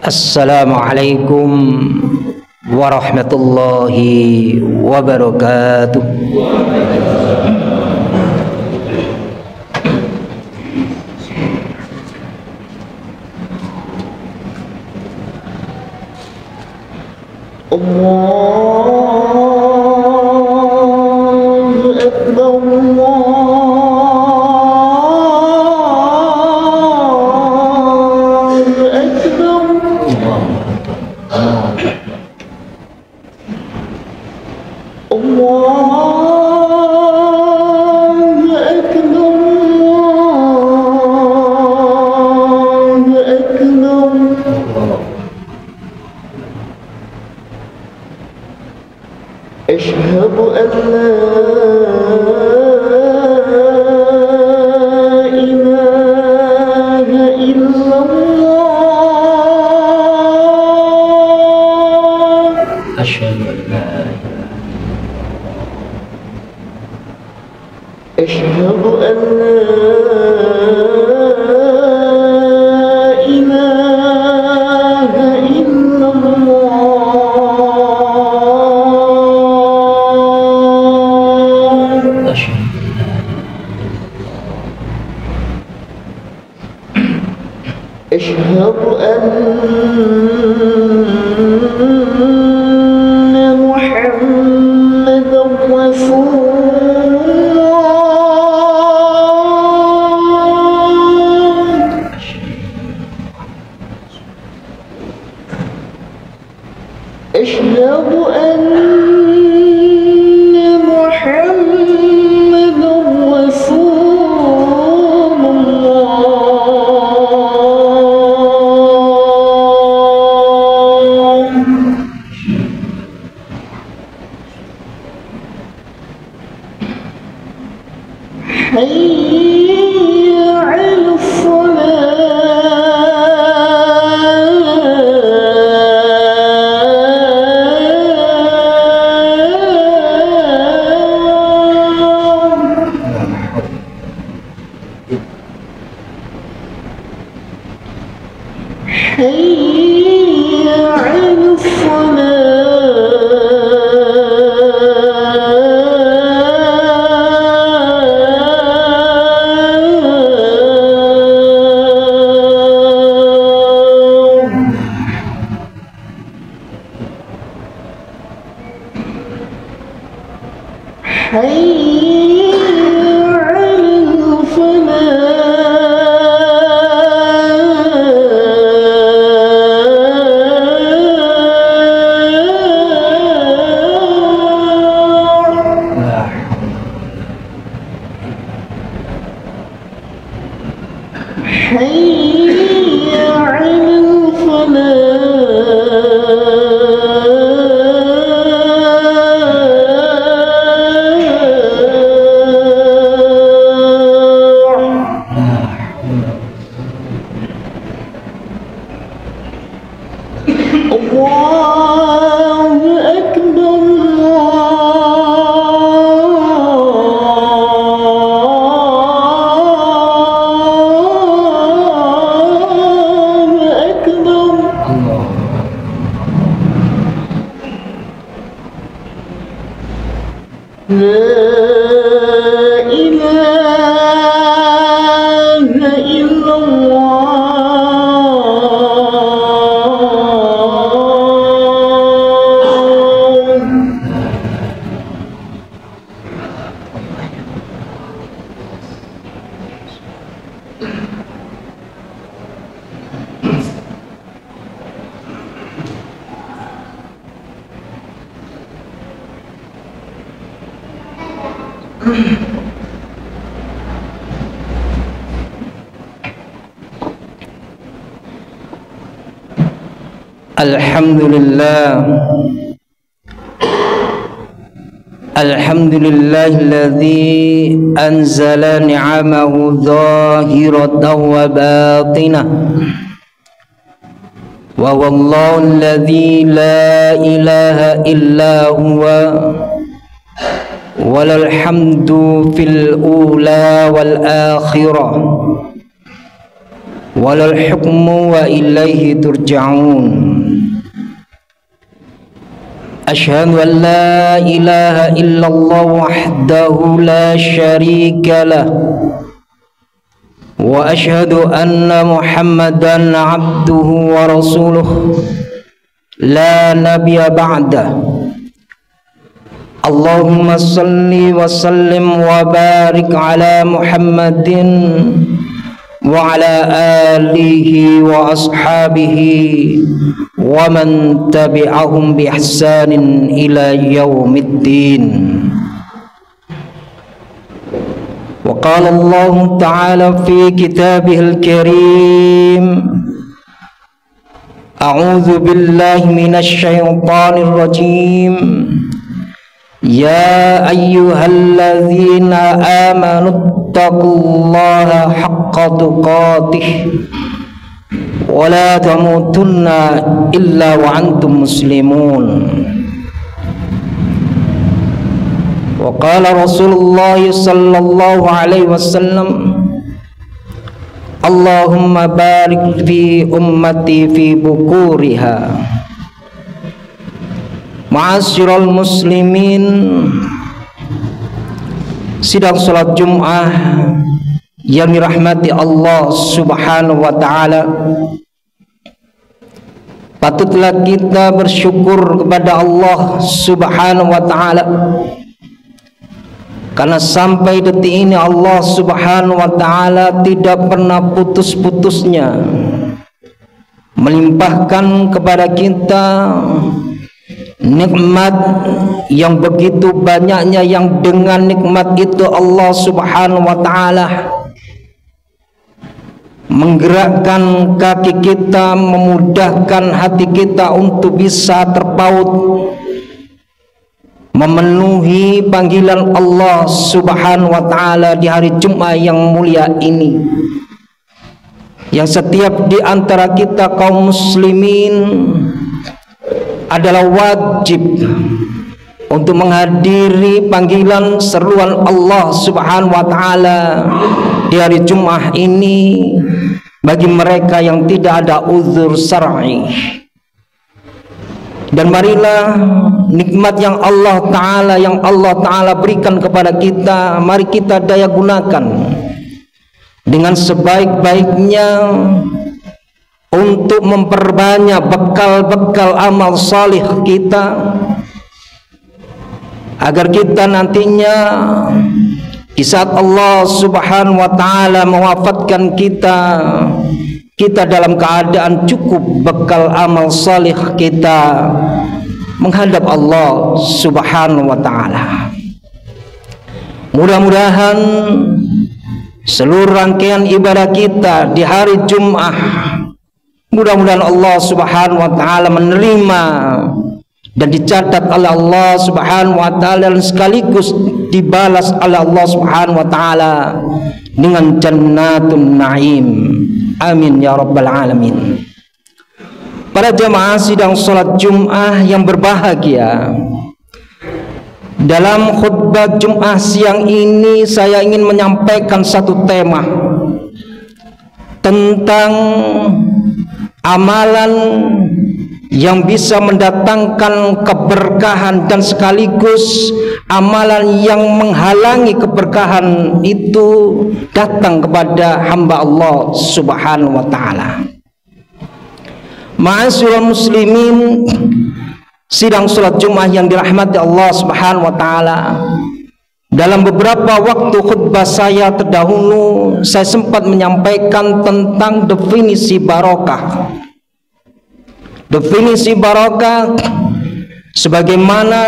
Assalamualaikum warahmatullahi wabarakatuh. Allahu Akbar, Allahu Akbar. Allahu Akbar, Allahu Akbar. أشهد أن لا إله إلا الله. أشهد أن لا أشهد أن لا إله إلا الله. أشهد أن محمدا رسول الله. أشهد أن محمدا رسول الله. حي على حي على الله أكبر، الله أكبر. لا إله إلا Alhamdulillahilladzi anzala ni'amahu zahiratan wa batinah wa wallahu alladzi la ilaha illa huwa walal hamdu fil ula wal akhirah walal hukmu wa ilaihi turja'un. Asyhadu an la ilaha illallah wahdahu la syarika lah wa asyhadu anna Muhammadan abduhu wa rasuluh la nabiyya ba'dah. Allahumma salli wa sallim wa barik ala Muhammadin wa ala alihi wa ashabihi wa man tabi'ahum bi ihsanin ila yaumiddin. Wa qala Allah ta'ala fi kitabihil karim, a'udzu billahi minasy syaithanir rajim. Ya ayyuhalladzina amanu taqullaha haqqa tuqatih wa la tamutunna illa wa antum muslimun. Wa qala Rasulullah sallallahu alaihi wasallam, Allahumma barik fi ummati fi bukuriha. Ma'asyiral muslimin, sidang salat Jum'ah yang dirahmati Allah Subhanahu wa ta'ala, patutlah kita bersyukur kepada Allah Subhanahu wa ta'ala karena sampai detik ini Allah Subhanahu wa ta'ala tidak pernah putus-putusnya melimpahkan kepada kita nikmat yang begitu banyaknya, yang dengan nikmat itu Allah Subhanahu wa ta'ala menggerakkan kaki kita, memudahkan hati kita untuk bisa terpaut memenuhi panggilan Allah Subhanahu wa ta'ala di hari Jumat yang mulia ini, yang setiap di antara kita kaum muslimin adalah wajib untuk menghadiri panggilan seruan Allah Subhanahu wa ta'ala di hari Jumat ini bagi mereka yang tidak ada uzur syar'i. Dan marilah nikmat yang Allah Ta'ala berikan kepada kita, mari kita daya gunakan dengan sebaik-baiknya untuk memperbanyak bekal-bekal amal salih kita, agar kita nantinya di saat Allah Subhanahu wa ta'ala mewafatkan kita dalam keadaan cukup bekal amal salih kita menghadap Allah Subhanahu wa ta'ala. Mudah-mudahan seluruh rangkaian ibadah kita di hari Jumat, mudah-mudahan Allah Subhanahu wa ta'ala menerima dan dicatat oleh Allah Subhanahu wa ta'ala dan sekaligus dibalas oleh Allah Subhanahu wa ta'ala dengan jannatun na'im. Amin ya rabbal alamin. Para jamaah sidang salat Jumat yang berbahagia, dalam khutbah Jumat siang ini saya ingin menyampaikan satu tema tentang amalan yang bisa mendatangkan keberkahan dan sekaligus amalan yang menghalangi keberkahan itu datang kepada hamba Allah Subhanahu wa ta'ala. Ma'asyiral muslimin, sidang salat Jumat yang dirahmati Allah Subhanahu wa ta'ala, dalam beberapa waktu khutbah saya terdahulu saya sempat menyampaikan tentang definisi barokah. Definisi barokah sebagaimana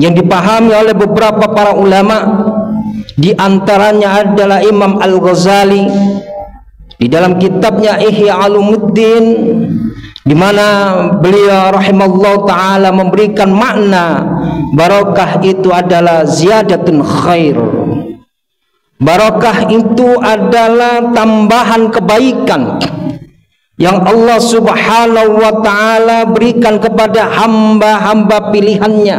yang dipahami oleh beberapa para ulama, di antaranya adalah Imam Al-Ghazali di dalam kitabnya Ihya Ulumuddin, di mana beliau rahimallahu taala memberikan makna barokah itu adalah ziyadatun khair. Barokah itu adalah tambahan kebaikan yang Allah Subhanahu wa ta'ala berikan kepada hamba-hamba pilihannya,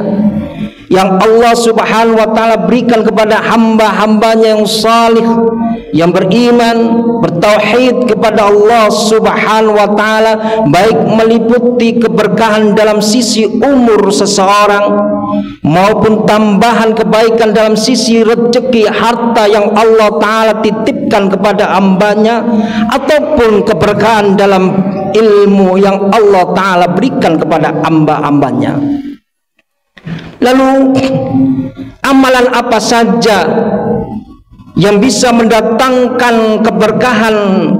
yang Allah Subhanahu wa taala berikan kepada hamba-hambanya yang salih, yang beriman, bertauhid kepada Allah Subhanahu wa taala, baik meliputi keberkahan dalam sisi umur seseorang maupun tambahan kebaikan dalam sisi rezeki harta yang Allah taala titipkan kepada hambanya, ataupun keberkahan dalam ilmu yang Allah taala berikan kepada hamba-hambanya. Lalu amalan apa saja yang bisa mendatangkan keberkahan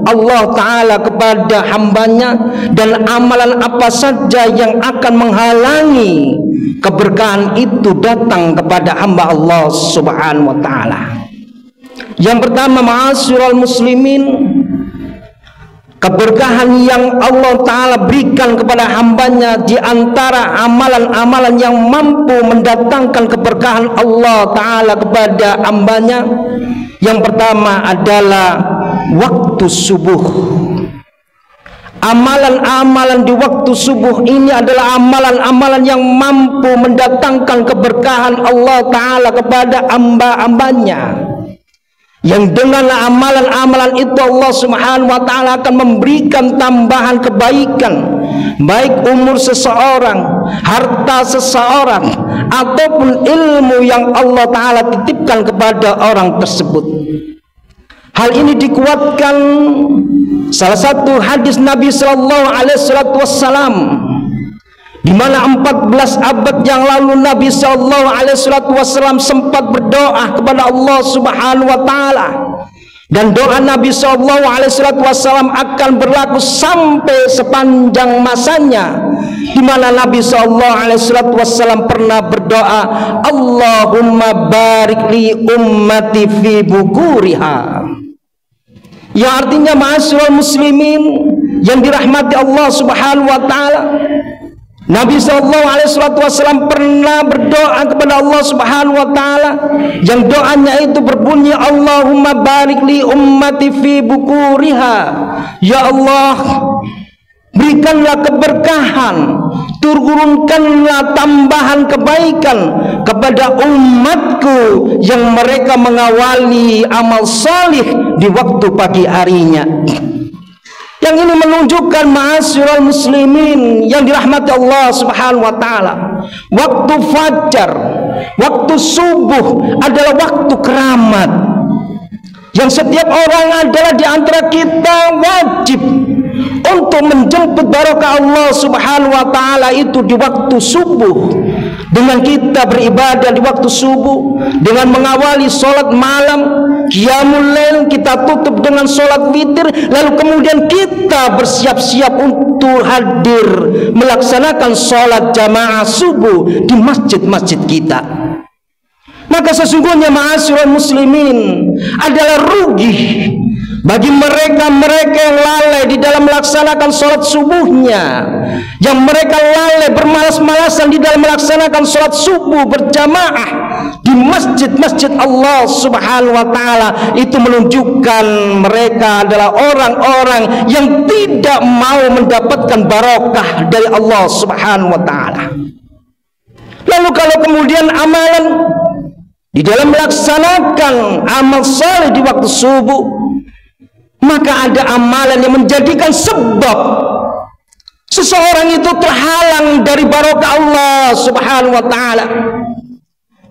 Allah Ta'ala kepada hambanya, dan amalan apa saja yang akan menghalangi keberkahan itu datang kepada hamba Allah Subhanahu wa Ta'ala? Yang pertama, ma'asyiral muslimin, keberkahan yang Allah Ta'ala berikan kepada hambanya, di antara amalan-amalan yang mampu mendatangkan keberkahan Allah Ta'ala kepada hambanya, yang pertama adalah waktu subuh. Amalan-amalan di waktu subuh ini adalah amalan-amalan yang mampu mendatangkan keberkahan Allah Ta'ala kepada hamba-hambanya, yang dengan amalan-amalan itu Allah Subhanahu wa taala akan memberikan tambahan kebaikan, baik umur seseorang, harta seseorang, ataupun ilmu yang Allah taala titipkan kepada orang tersebut. Hal ini dikuatkan salah satu hadis Nabi sallallahu alaihi wasallam, di mana 14 abad yang lalu Nabi sallallahu alaihi wasallam sempat berdoa kepada Allah Subhanahu wa taala, dan doa Nabi sallallahu alaihi wasallam akan berlaku sampai sepanjang masanya, di mana Nabi sallallahu alaihi wasallam pernah berdoa, Allahumma barik li ummati fi bukuriha, yang artinya, ma'asyiral muslimin yang dirahmati Allah Subhanahu wa taala, Nabi SAW pernah berdoa kepada Allah Subhanahu wa taala, yang doanya itu berbunyi, Allahumma barik li ummati fi bukuriha, ya Allah, berikanlah keberkahan, turunkanlah tambahan kebaikan kepada umatku yang mereka mengawali amal salih di waktu pagi harinya. Yang ini menunjukkan, ma'asyiral muslimin yang dirahmati Allah Subhanahu wa taala, waktu fajar, waktu subuh adalah waktu keramat, yang setiap orang adalah di antara kita wajib untuk menjemput barokah Allah Subhanahu wa taala itu di waktu subuh, dengan kita beribadah di waktu subuh, dengan mengawali sholat malam, qiyamul lail, kita tutup dengan sholat witir, lalu kemudian kita bersiap-siap untuk hadir melaksanakan sholat jamaah subuh di masjid-masjid kita. Maka sesungguhnya, ma'asyiral muslimin, adalah rugi bagi mereka-mereka yang lalai di dalam melaksanakan sholat subuhnya, yang mereka lalai bermalas-malasan di dalam melaksanakan sholat subuh berjamaah di masjid-masjid Allah Subhanahu wa taala. Itu menunjukkan mereka adalah orang-orang yang tidak mau mendapatkan barokah dari Allah Subhanahu wa taala. Lalu kalau kemudian amalan di dalam melaksanakan amal saleh di waktu subuh, maka ada amalan yang menjadikan sebab seseorang itu terhalang dari barokah Allah Subhanahu wa taala,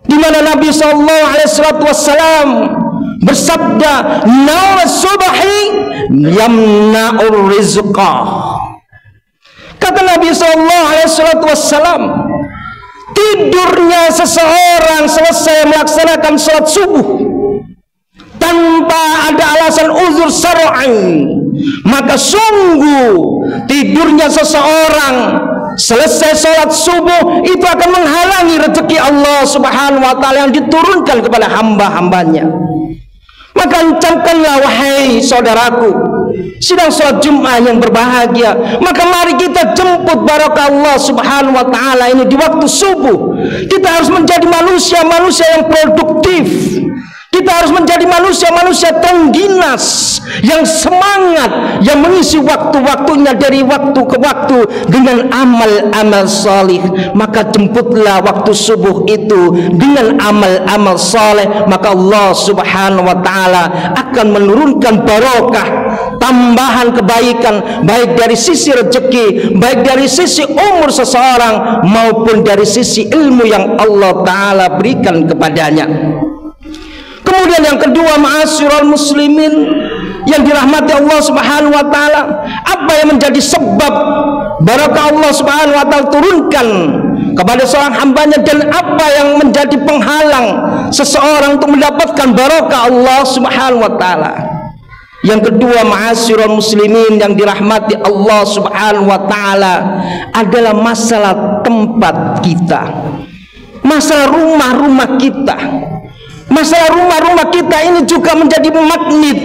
di mana Nabi sallallahu alaihi wasallam bersabda, "Naum subhi yamna'ur rizqa." Kata Nabi sallallahu alaihi wasallam, tidurnya seseorang selesai melaksanakan salat subuh tanpa ada alasan uzur syar'i, maka sungguh tidurnya seseorang selesai sholat subuh itu akan menghalangi rezeki Allah Subhanahu wa taala yang diturunkan kepada hamba-hambanya. Maka camkanlah, wahai saudaraku, sidang sholat Jumat yang berbahagia, maka mari kita jemput barokah Allah Subhanahu wa taala ini di waktu subuh. Kita harus menjadi manusia-manusia yang produktif. Kita harus menjadi manusia-manusia tengginas yang semangat, yang mengisi waktu-waktunya dari waktu ke waktu dengan amal-amal salih. Maka jemputlah waktu subuh itu dengan amal-amal saleh, maka Allah Subhanahu wa taala akan menurunkan barokah, tambahan kebaikan, baik dari sisi rezeki, baik dari sisi umur seseorang, maupun dari sisi ilmu yang Allah taala berikan kepadanya. Kemudian yang kedua, ma'asyiral muslimin yang dirahmati Allah Subhanahu wa taala, apa yang menjadi sebab barakah Allah Subhanahu wa taala turunkan kepada seorang hambanya, dan apa yang menjadi penghalang seseorang untuk mendapatkan barakah Allah Subhanahu wa taala? Yang kedua, ma'asyiral muslimin yang dirahmati Allah Subhanahu wa taala, adalah masalah tempat kita, masalah rumah-rumah kita. Masalah rumah-rumah kita ini juga menjadi magnet,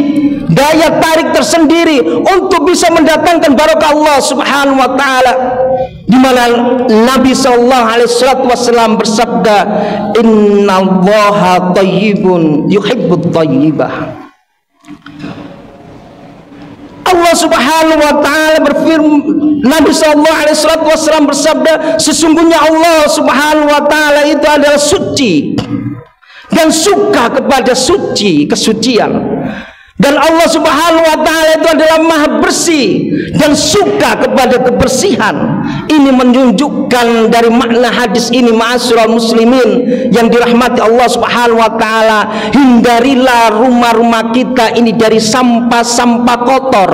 daya tarik tersendiri untuk bisa mendatangkan barakah Allah Subhanahu wa taala. Di mana Nabi sallallahu alaihi wasallam bersabda, "Innallaha thayyibun yuhibbut thayyibah." Allah Subhanahu wa taala berfirman, Nabi sallallahu alaihi wasallam bersabda, sesungguhnya Allah Subhanahu wa taala itu adalah suci dan suka kepada kesucian, dan Allah Subhanahu wa taala itu adalah maha bersih dan suka kepada kebersihan. Ini menunjukkan dari makna hadis ini, ma'asyiral muslimin yang dirahmati Allah Subhanahu wa taala, hindarilah rumah-rumah kita ini dari sampah-sampah kotor,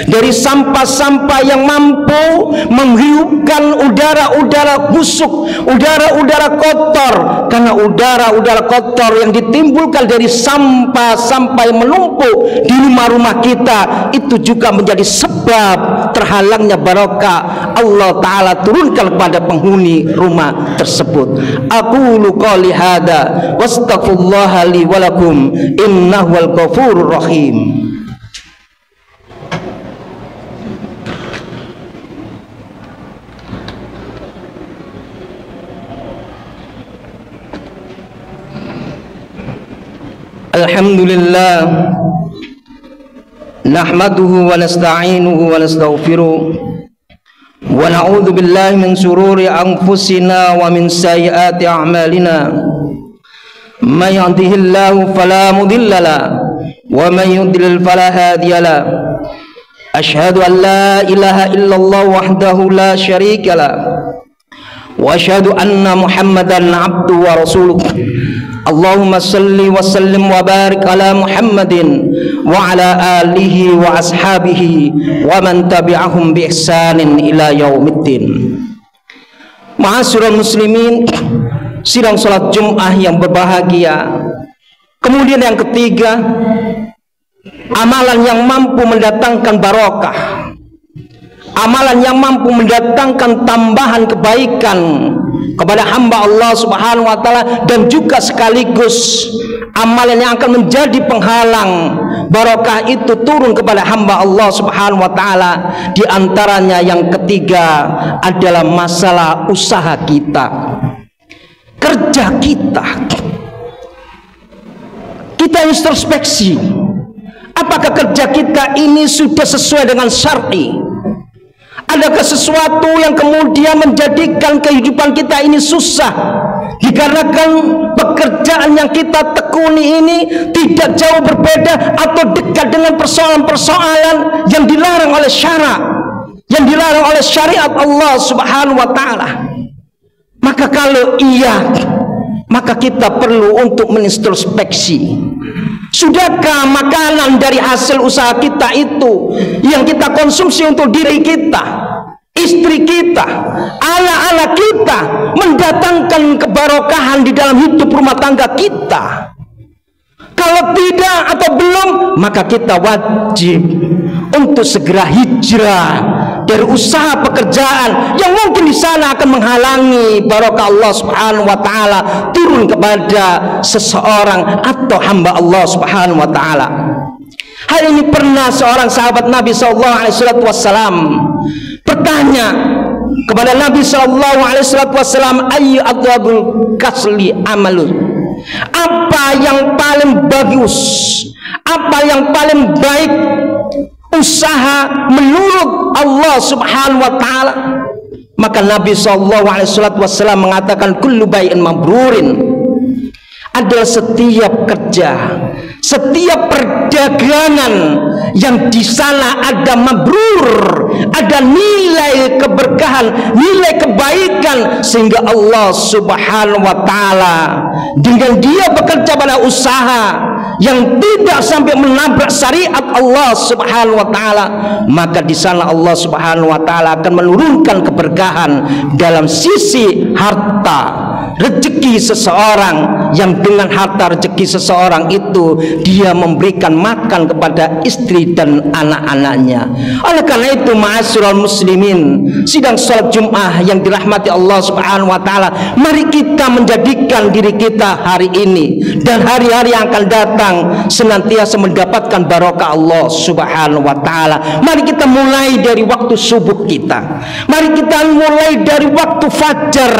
dari sampah-sampah yang mampu menghiupkan udara-udara busuk, udara-udara kotor. Karena udara-udara kotor yang ditimbulkan dari sampah-sampah yang menumpuk di rumah-rumah kita, itu juga menjadi sebab terhalangnya barakah Allah Ta'ala turunkan kepada penghuni rumah tersebut. Aqulu qouli hadza wastaghfirullaha li wa lakum innahu wal ghafurur rahim. Alhamdulillah, nahmaduhu wa nasta'inuhu wa nastaghfiruh, wa na'udzu billahi min shururi anfusina wa min sayyiati a'malina. May yahdihillahu fala mudilla lahu wa may yudlil fala hadiya lahu. Asyhadu an la ilaha illallah wahdahu la syarika lahu wa asyhadu anna Muhammadan 'abduhu wa rasuluh. Allahumma salli wa sallim wa barik ala Muhammadin wa ala alihi wa ashabihi wa man tabi'ahum bi ihsanin ila yaumiddin. Ma'asyiral muslimin, sidang salat Jumat yang berbahagia. Kemudian yang ketiga, amalan yang mampu mendatangkan barokah, amalan yang mampu mendatangkan tambahan kebaikan kepada hamba Allah Subhanahu wa taala, dan juga sekaligus amalan yang akan menjadi penghalang barokah itu turun kepada hamba Allah Subhanahu wa taala. Di antaranya yang ketiga adalah masalah usaha kita, kerja kita. Kita introspeksi, apakah kerja kita ini sudah sesuai dengan syar'i? Adakah sesuatu yang kemudian menjadikan kehidupan kita ini susah, dikarenakan pekerjaan yang kita tekuni ini tidak jauh berbeda atau dekat dengan persoalan-persoalan yang dilarang oleh syarak, yang dilarang oleh syariat Allah Subhanahu wa taala? Maka kalau iya, maka kita perlu untuk menintrospeksi. Sudahkah makanan dari hasil usaha kita itu yang kita konsumsi untuk diri kita, istri kita, anak-anak kita, mendatangkan kebarokahan di dalam hidup rumah tangga kita? Kalau tidak atau belum, maka kita wajib untuk segera hijrah dari usaha pekerjaan yang mungkin di sana akan menghalangi barokah Allah Subhanahu wa taala turun kepada seseorang atau hamba Allah Subhanahu wa taala. Hal ini pernah seorang sahabat Nabi sallallahu alaihi wasallam bertanya kepada Nabi sallallahu alaihi wasallam, ayyu adwabul kasli amalun. apa yang paling bagus, apa yang paling baik usaha menurut Allah Subhanahu wa taala, maka Nabi SAW mengatakan kullu bai'in mabrurin adalah setiap kerja, setiap perdagangan yang di sana ada mabrur, ada nilai keberkahan, nilai kebaikan, sehingga Allah Subhanahu wa taala dengan dia bekerja pada usaha yang tidak sampai menabrak syariat Allah Subhanahu wa taala, maka di sana Allah Subhanahu wa taala akan menurunkan keberkahan dalam sisi harta rezeki seseorang, yang dengan harta rezeki seseorang itu dia memberikan makan kepada istri dan anak-anaknya. Oleh karena itu, ma'asyiral muslimin, sidang salat Jumat yang dirahmati Allah Subhanahu wa taala, mari kita menjadikan diri kita hari ini dan hari-hari yang akan datang senantiasa mendapatkan barokah Allah Subhanahu wa taala. Mari kita mulai dari waktu subuh kita, mari kita mulai dari waktu fajar,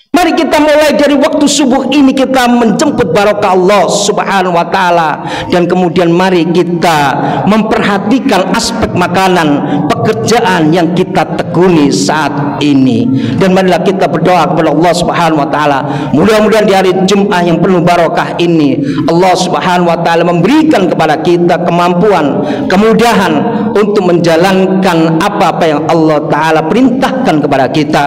mari kita mulai dari waktu subuh ini kita menjemput barokah Allah Subhanahu wa taala, dan kemudian mari kita memperhatikan aspek makanan, pekerjaan yang kita tekuni saat ini, dan marilah kita berdoa kepada Allah Subhanahu wa taala. Mudah-mudahan di hari Jumat yang penuh barokah ini Allah Subhanahu wa taala memberikan kepada kita kemampuan, kemudahan untuk menjalankan apa-apa yang Allah taala perintahkan kepada kita,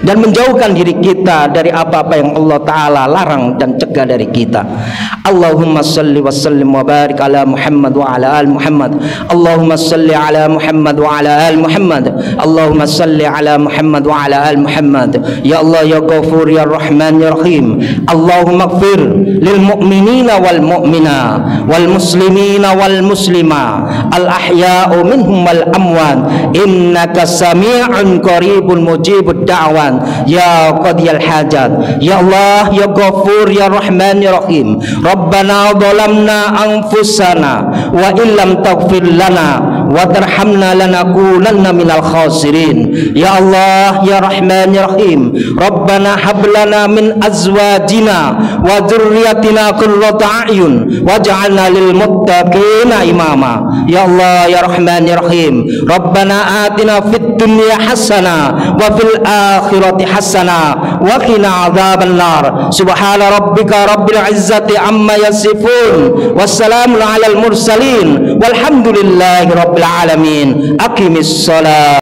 dan menjauhkan diri kita dari apa-apa yang Allah Ta'ala larang dan cegah dari kita. Allahumma salli wa sallim wa barik ala Muhammad wa ala al Muhammad. Allahumma salli ala Muhammad wa ala al Muhammad. Allahumma salli ala Muhammad wa ala al Muhammad. Ya Allah ya Ghafur ya Rahman ya Rahim. Allahumma ighfir lil mu'minina wal mu'mina wal muslimina wal muslima al ahya'u minhum wal amwan, innaka sami'un qaribun mujibud da'wan ya qadiyal hajat. Ya Allah ya Ghafur ya Rahman ya Rahim. Rabbana zalamna anfusana wa illam taghfir lana wa tarhamna lanakunanna minal khasirin. Ya Allah ya Rahman ya Rahim. Rabbana hab lana min azwajina wa dzurriyyatina qurrata a'yun waj'alna lil muttaqina imama. Ya Allah ya Rahman ya Rahim. Rabbana atina fid dunya hasanah wa fil akhirati hasanah wa qina adzaban nar. Subhana rabbika rabbil izzati amma yasifun wassalamun alal mursalin walhamdulillahi rabbil alamin. Aqimis shalah.